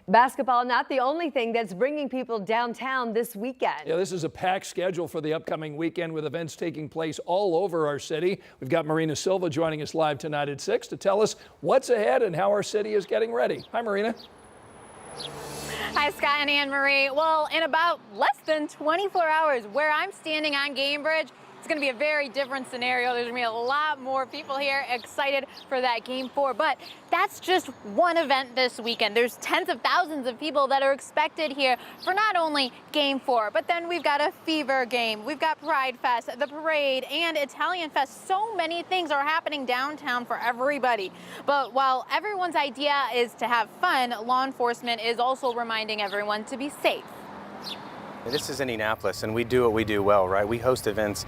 Basketball, not the only thing that's bringing people downtown this weekend. Yeah, this is a packed schedule for the upcoming weekend with events taking place all over our city. We've got Marina Silva joining us live tonight at 6 to tell us what's ahead and how our city is getting ready. Hi, Marina. Hi, Scott and Anne Marie. Well, in about less than 24 hours, where I'm standing on Gamebridge, it's going to be a very different scenario. There's going to be a lot more people here excited for that Game 4. But that's just one event this weekend. There's tens of thousands of people that are expected here for not only Game 4, but then we've got a Fever game. We've got Pride Fest, the parade, and Italian Fest. So many things are happening downtown for everybody. But while everyone's idea is to have fun, law enforcement is also reminding everyone to be safe. This is Indianapolis, and we do what we do well, right? We host events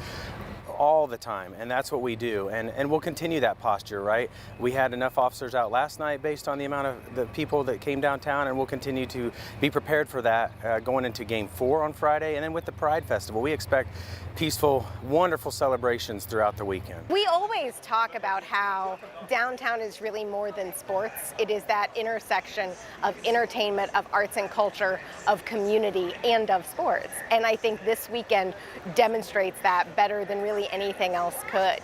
all the time, and that's what we do, and we'll continue that posture, right? We had enough officers out last night based on the amount of the people that came downtown, and we'll continue to be prepared for that going into Game 4 on Friday. And then with the Pride Festival, we expect peaceful, wonderful celebrations throughout the weekend. We always talk about how downtown is really more than sports. It is that intersection of entertainment, of arts and culture, of community, and of sports. And I think this weekend demonstrates that better than really anything else could.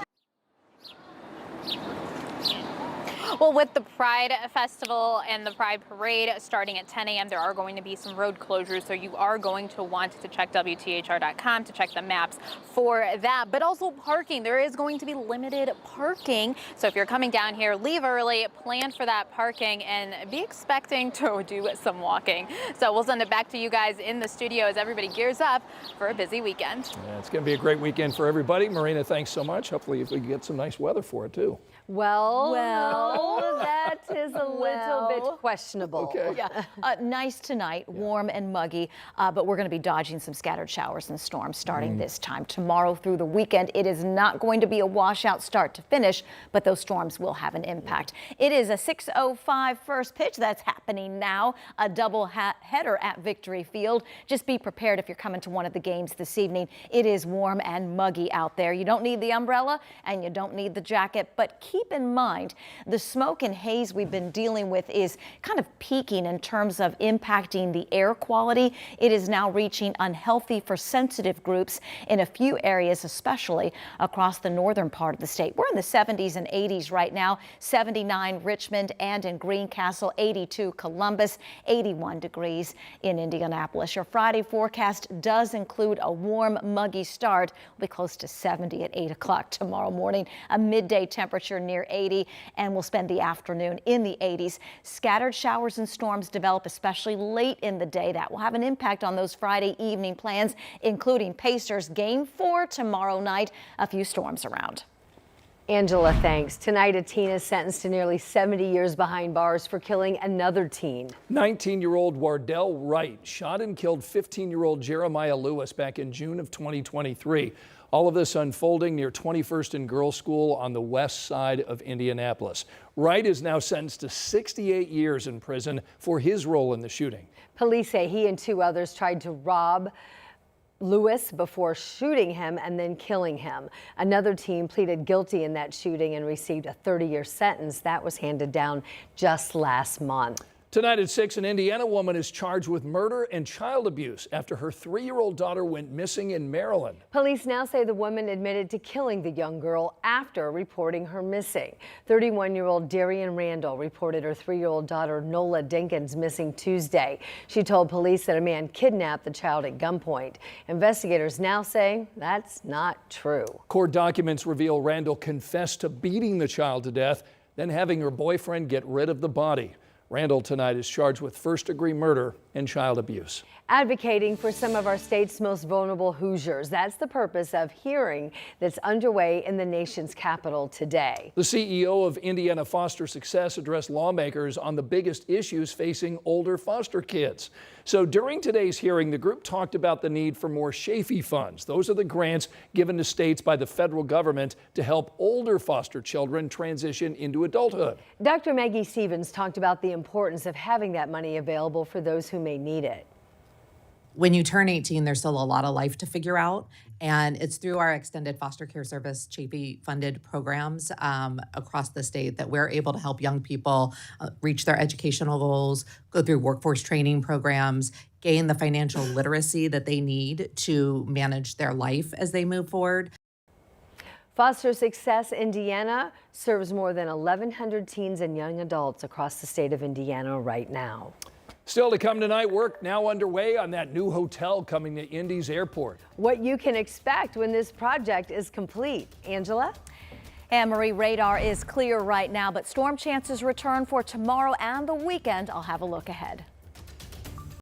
Well, with the Pride Festival and the Pride Parade starting at 10 a.m., there are going to be some road closures, so you are going to want to check WTHR.com to check the maps for that. But also parking. There is going to be limited parking, so if you're coming down here, leave early, plan for that parking, and be expecting to do some walking. So we'll send it back to you guys in the studio as everybody gears up for a busy weekend. Yeah, it's going to be a great weekend for everybody. Marina, thanks so much. Hopefully we get some nice weather for it, too. Well, that is a little bit questionable. Okay. Yeah, nice tonight, warm and muggy, but we're going to be dodging some scattered showers and storms starting this time tomorrow through the weekend. It is not going to be a washout start to finish, but those storms will have an impact. It is a 6:05 first pitch that's happening now, a double header at Victory Field. Just be prepared if you're coming to one of the games this evening. It is warm and muggy out there. You don't need the umbrella and you don't need the jacket, but keep in mind the smoke and haze we've been dealing with is kind of peaking in terms of impacting the air quality. It is now reaching unhealthy for sensitive groups in a few areas, especially across the northern part of the state. We're in the 70s and 80s right now, 79 Richmond and in Greencastle, 82 Columbus, 81 degrees in Indianapolis. Your Friday forecast does include a warm, muggy start. We'll be close to 70 at 8 o'clock tomorrow morning, a midday temperature near 80, and we'll spend the afternoon in the 80s. Scattered showers and storms develop especially late in the day. That will have an impact on those Friday evening plans, including Pacers Game 4 tomorrow night. A few storms around. Angela, thanks. Tonight, a teen is sentenced to nearly 70 years behind bars for killing another teen. 19-year-old Wardell Wright shot and killed 15-year-old Jeremiah Lewis back in June of 2023. All of this unfolding near 21st and Girls School on the west side of Indianapolis. Wright is now sentenced to 68 years in prison for his role in the shooting. Police say he and two others tried to rob Lewis before shooting him and then killing him. Another teen pleaded guilty in that shooting and received a 30-year sentence. That was handed down just last month. Tonight at 6, an Indiana woman is charged with murder and child abuse after her 3-year-old daughter went missing in Maryland. Police now say the woman admitted to killing the young girl after reporting her missing. 31-year-old Darian Randall reported her 3-year-old daughter Nola Dinkins missing Tuesday. She told police that a man kidnapped the child at gunpoint. Investigators now say that's not true. Court documents reveal Randall confessed to beating the child to death, then having her boyfriend get rid of the body. Randall tonight is charged with first-degree murder and child abuse. Advocating for some of our state's most vulnerable Hoosiers. That's the purpose of hearing that's underway in the nation's capital today. The CEO of Indiana Foster Success addressed lawmakers on the biggest issues facing older foster kids. So during today's hearing, the group talked about the need for more SHAFE funds. Those are the grants given to states by the federal government to help older foster children transition into adulthood. Dr. Maggie Stevens talked about the importance of having that money available for those who may need it. when you turn 18, there's still a lot of life to figure out. And it's through our extended foster care service, Chafee funded programs across the state that we're able to help young people reach their educational goals, go through workforce training programs, gain the financial literacy that they need to manage their life as they move forward. Foster Success Indiana serves more than 1,100 teens and young adults across the state of Indiana right now. Still to come tonight, work now underway on that new hotel coming to Indy's airport. What you can expect when this project is complete. Angela? Anne-Marie, radar is clear right now, but storm chances return for tomorrow and the weekend. I'll have a look ahead.